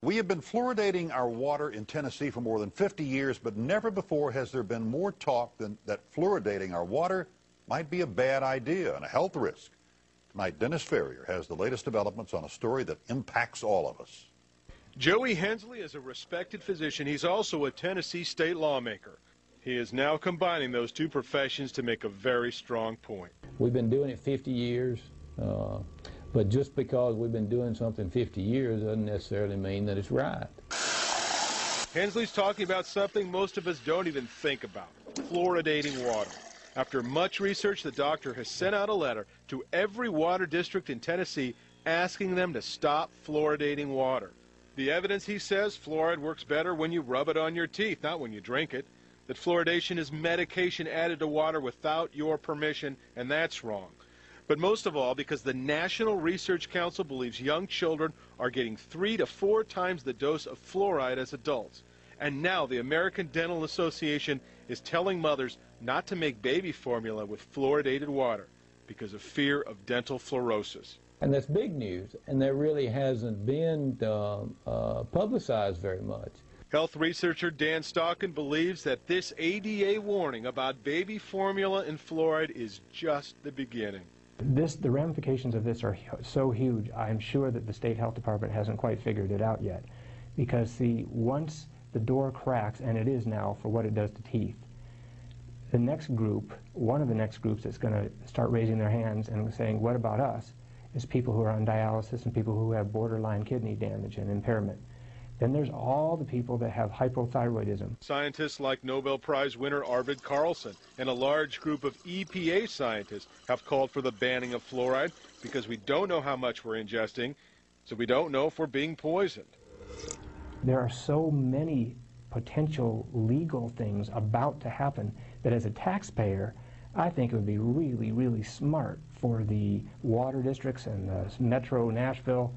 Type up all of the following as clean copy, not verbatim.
We have been fluoridating our water in Tennessee for more than 50 years, but never before has there been more talk that fluoridating our water might be a bad idea and a health risk. Tonight, Dennis Ferrier has the latest developments on a story that impacts all of us. Joey Hensley is a respected physician. He's also a Tennessee state lawmaker. He is now combining those two professions to make a very strong point. We've been doing it 50 years, but just because we've been doing something 50 years doesn't necessarily mean that it's right. Hensley's talking about something most of us don't even think about, fluoridating water. After much research, the doctor has sent out a letter to every water district in Tennessee asking them to stop fluoridating water. The evidence, he says, fluoride works better when you rub it on your teeth, not when you drink it. That fluoridation is medication added to water without your permission, and that's wrong. But most of all, because the National Research Council believes young children are getting 3 to 4 times the dose of fluoride as adults. And now the American Dental Association is telling mothers not to make baby formula with fluoridated water because of fear of dental fluorosis. And that's big news, and that really hasn't been publicized very much. Health researcher Dan Stockin believes that this ADA warning about baby formula and fluoride is just the beginning. The ramifications of this are so huge, I'm sure that the state health department hasn't quite figured it out yet. Because see, once the door cracks, and it is now for what it does to teeth, the next group, one of the next groups that's going to start raising their hands and saying, what about us, is people who are on dialysis and people who have borderline kidney damage and impairment. Then there's all the people that have hypothyroidism. Scientists like Nobel Prize winner Arvid Carlson and a large group of EPA scientists have called for the banning of fluoride because we don't know how much we're ingesting, so we don't know if we're being poisoned. There are so many potential legal things about to happen that as a taxpayer, I think it would be really, really smart for the water districts and the Metro Nashville.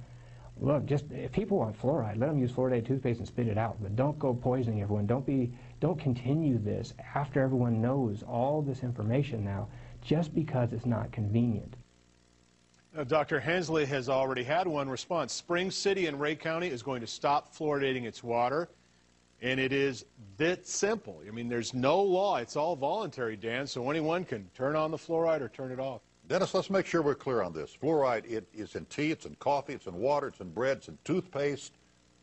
Look, just if people want fluoride, let them use fluoridated toothpaste and spit it out. But don't go poisoning everyone. Don't continue this after everyone knows all this information now, just because it's not convenient. Dr. Hensley has already had one response. Spring City in Ray County is going to stop fluoridating its water, and it is that simple. I mean, there's no law. It's all voluntary, Dan, so anyone can turn on the fluoride or turn it off. Dennis, let's make sure we're clear on this. Fluoride, it is in tea, it's in coffee, it's in water, it's in bread, it's in toothpaste,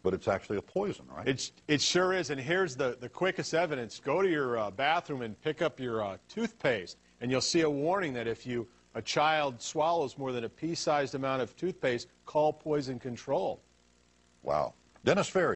but it's actually a poison, right? It sure is, and here's the quickest evidence. Go to your bathroom and pick up your toothpaste, and you'll see a warning that if a child swallows more than a pea-sized amount of toothpaste, call poison control. Wow. Dennis Ferrier.